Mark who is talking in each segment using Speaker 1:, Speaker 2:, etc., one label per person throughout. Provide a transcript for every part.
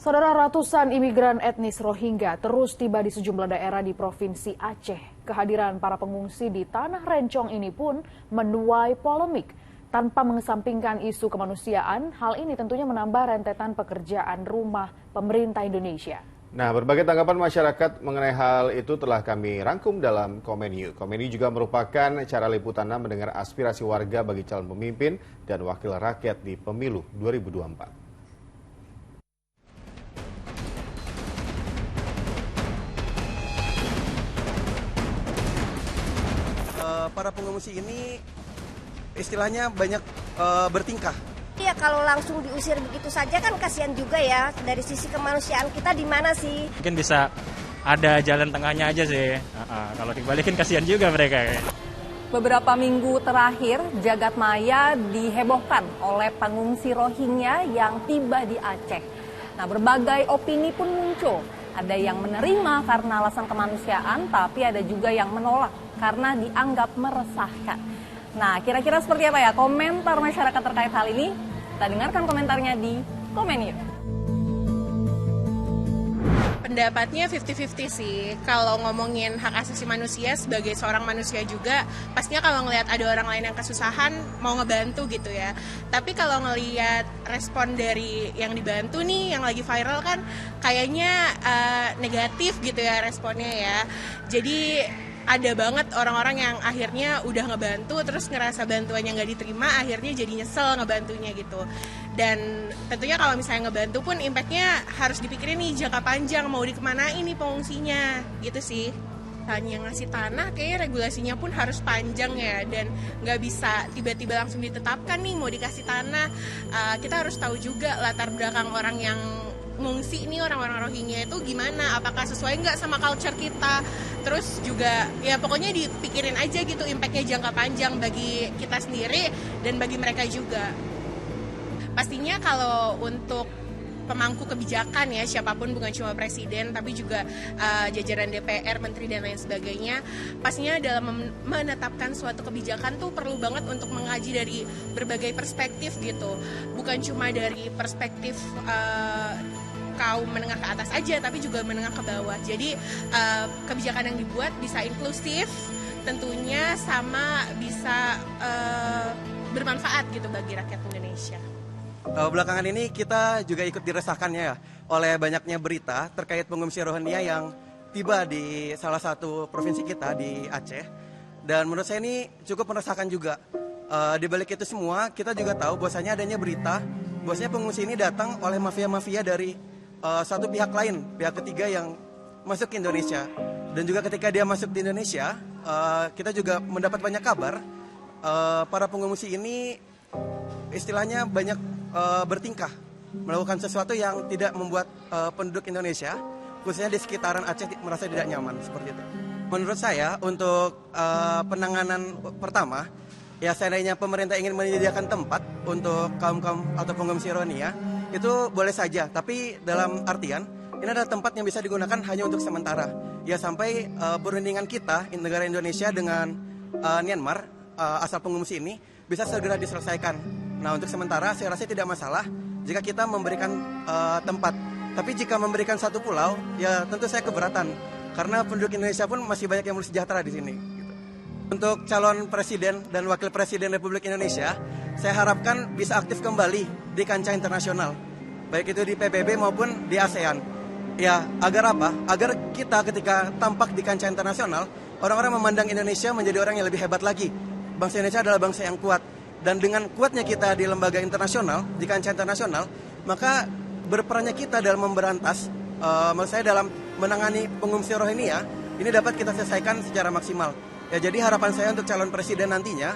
Speaker 1: Saudara, ratusan imigran etnis Rohingya terus tiba di sejumlah daerah di Provinsi Aceh. Kehadiran para pengungsi di Tanah Rencong ini pun menuai polemik. Tanpa mengesampingkan isu kemanusiaan, hal ini tentunya menambah rentetan pekerjaan rumah pemerintah Indonesia.
Speaker 2: Nah, berbagai tanggapan masyarakat mengenai hal itu telah kami rangkum dalam Komen You. Komen You juga merupakan cara liputannya mendengar aspirasi warga bagi calon pemimpin dan wakil rakyat di pemilu 2024.
Speaker 3: Para pengungsi ini istilahnya banyak bertingkah.
Speaker 4: Ya kalau langsung diusir begitu saja kan kasihan juga ya. Dari sisi kemanusiaan kita di mana sih?
Speaker 5: Mungkin bisa ada jalan tengahnya aja sih. Kalau dibalikin kasihan juga mereka.
Speaker 6: Beberapa minggu terakhir, jagat maya dihebohkan oleh pengungsi Rohingya yang tiba di Aceh. Nah, berbagai opini pun muncul. Ada yang menerima karena alasan kemanusiaan, tapi ada juga yang menolak karena dianggap meresahkan. Nah, kira-kira seperti apa ya komentar masyarakat terkait hal ini? Kita dengarkan komentarnya di Komen You.
Speaker 7: Pendapatnya 50-50 sih. Kalau ngomongin hak asasi manusia sebagai seorang manusia juga, pastinya kalau ngelihat ada orang lain yang kesusahan, mau ngebantu gitu ya. Tapi kalau ngelihat respon dari yang dibantu nih, yang lagi viral kan, kayaknya negatif gitu ya responnya ya. Jadi ada banget orang-orang yang akhirnya udah ngebantu terus ngerasa bantuannya nggak diterima, akhirnya jadi nyesel ngebantunya gitu. Dan tentunya kalau misalnya ngebantu pun impactnya harus dipikirin nih jangka panjang, mau dikemanain nih pengungsinya gitu sih. Hanya ngasih tanah kayaknya regulasinya pun harus panjang ya, dan nggak bisa tiba-tiba langsung ditetapkan nih mau dikasih tanah. Kita harus tahu juga latar belakang orang yang ngungsi ini, orang-orang Rohingya itu gimana, apakah sesuai nggak sama culture kita. Terus juga ya pokoknya dipikirin aja gitu impactnya jangka panjang bagi kita sendiri dan bagi mereka juga. Pastinya kalau untuk pemangku kebijakan ya, siapapun bukan cuma presiden tapi juga jajaran DPR, menteri dan lain sebagainya, pastinya dalam menetapkan suatu kebijakan tuh perlu banget untuk mengkaji dari berbagai perspektif gitu. Bukan cuma dari perspektif kaum menengah ke atas aja, tapi juga menengah ke bawah. Jadi kebijakan yang dibuat bisa inklusif tentunya, sama bisa bermanfaat gitu bagi rakyat Indonesia.
Speaker 3: Belakangan ini kita juga ikut diresahkannya ya oleh banyaknya berita terkait pengungsi Rohingya yang tiba di salah satu provinsi kita di Aceh. Dan menurut saya ini cukup meresahkan juga. Di balik itu semua kita juga tahu bahwasanya adanya berita bahwasanya pengungsi ini datang oleh mafia-mafia dari satu pihak lain, pihak ketiga yang masuk ke Indonesia. Dan juga ketika dia masuk di Indonesia, kita juga mendapat banyak kabar para pengungsi ini istilahnya banyak bertingkah, melakukan sesuatu yang tidak membuat penduduk Indonesia, khususnya di sekitaran Aceh, merasa tidak nyaman seperti itu. Menurut saya untuk penanganan pertama, ya seandainya pemerintah ingin menyediakan tempat untuk kaum-kaum atau pengungsi Rohingya, itu boleh saja, tapi dalam artian ini adalah tempat yang bisa digunakan hanya untuk sementara. Ya sampai perundingan kita negara Indonesia dengan Myanmar asal pengungsi ini bisa segera diselesaikan. Nah, untuk sementara saya rasa tidak masalah jika kita memberikan tempat. Tapi jika memberikan satu pulau, ya tentu saya keberatan karena penduduk Indonesia pun masih banyak yang belum sejahtera di sini. Gitu. Untuk calon presiden dan wakil presiden Republik Indonesia, saya harapkan bisa aktif kembali di kancah internasional, baik itu di PBB maupun di ASEAN. Ya, agar apa? Agar kita ketika tampak di kancah internasional, orang-orang memandang Indonesia menjadi orang yang lebih hebat lagi. Bangsa Indonesia adalah bangsa yang kuat. Dan dengan kuatnya kita di lembaga internasional, di kancah internasional, maka berperannya kita dalam memberantas, maksud saya dalam menangani pengungsi Rohingya, ini dapat kita selesaikan secara maksimal. Ya, jadi harapan saya untuk calon presiden nantinya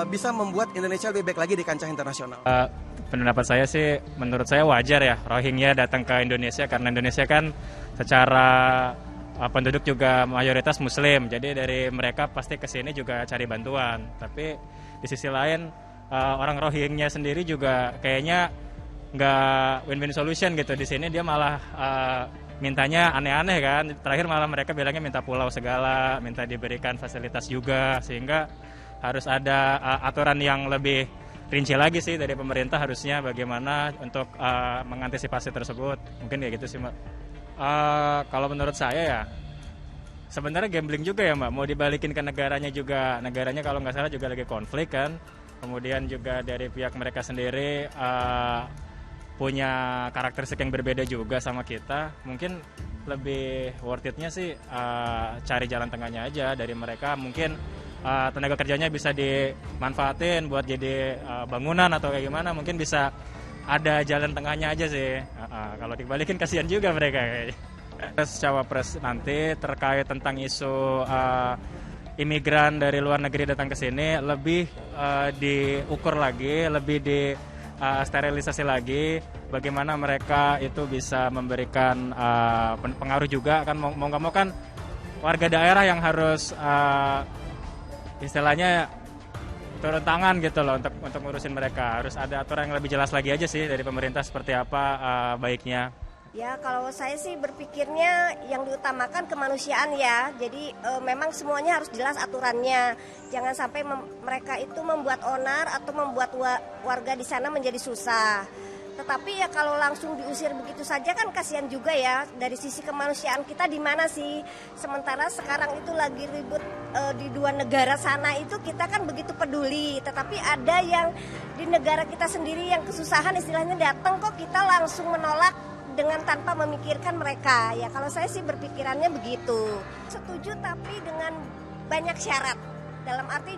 Speaker 3: bisa membuat Indonesia lebih baik lagi di kancah internasional.
Speaker 5: Pendapat saya sih, menurut saya wajar ya Rohingya datang ke Indonesia karena Indonesia kan secara penduduk juga mayoritas Muslim, jadi dari mereka pasti kesini juga cari bantuan. Tapi di sisi lain orang Rohingya sendiri juga kayaknya nggak win-win solution gitu. Di sini dia malah mintanya aneh-aneh kan. Terakhir malah mereka bilangnya minta pulau segala, minta diberikan fasilitas juga, sehingga harus ada aturan yang lebih rinci lagi sih dari pemerintah harusnya bagaimana untuk mengantisipasi tersebut. Mungkin kayak gitu sih, Mbak. Kalau menurut saya ya sebenarnya gambling juga ya, Mbak. Mau dibalikin ke negaranya juga. Negaranya kalau nggak salah juga lagi konflik kan. Kemudian juga dari pihak mereka sendiri punya karakteristik yang berbeda juga sama kita. Mungkin lebih worth it-nya sih cari jalan tengahnya aja dari mereka. Mungkin tenaga kerjanya bisa dimanfaatin buat jadi bangunan atau kayak gimana. Mungkin bisa ada jalan tengahnya aja sih. Kalau dibalikin kasihan juga mereka kayaknya. Cawapres nanti terkait tentang isu imigran dari luar negeri datang ke sini lebih diukur lagi, lebih sterilisasi lagi, bagaimana mereka itu bisa memberikan pengaruh juga kan, mau nggak mau kan warga daerah yang harus istilahnya turun tangan gitu loh untuk ngurusin mereka. Harus ada aturan yang lebih jelas lagi aja sih dari pemerintah seperti apa baiknya.
Speaker 4: Ya, kalau saya sih berpikirnya yang diutamakan kemanusiaan ya. Jadi memang semuanya harus jelas aturannya. Jangan sampai mereka itu membuat onar atau membuat warga di sana menjadi susah. Tetapi ya kalau langsung diusir begitu saja kan kasihan juga ya. Dari sisi kemanusiaan kita di mana sih? Sementara sekarang itu lagi ribut di dua negara sana itu kita kan begitu peduli. Tetapi ada yang di negara kita sendiri yang kesusahan istilahnya datang kok kita langsung menolak dengan tanpa memikirkan mereka. Ya kalau saya sih berpikirannya begitu. Setuju tapi dengan banyak syarat. Dalam arti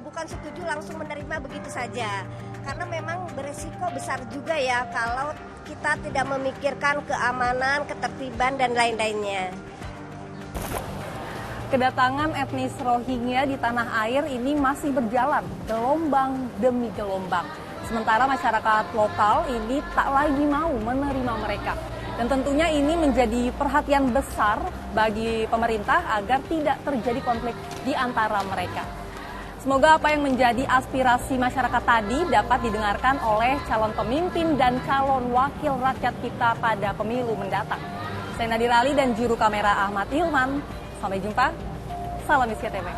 Speaker 4: bukan setuju langsung menerima begitu saja. Karena memang beresiko besar juga ya kalau kita tidak memikirkan keamanan, ketertiban dan lain-lainnya.
Speaker 6: Kedatangan etnis Rohingya di tanah air ini masih berjalan gelombang demi gelombang. Sementara masyarakat lokal ini tak lagi mau menerima mereka. Dan tentunya ini menjadi perhatian besar bagi pemerintah agar tidak terjadi konflik di antara mereka. Semoga apa yang menjadi aspirasi masyarakat tadi dapat didengarkan oleh calon pemimpin dan calon wakil rakyat kita pada pemilu mendatang. Saya Nadirali dan juru kamera Ahmad Hilman. Sampai jumpa. Salam SCTV.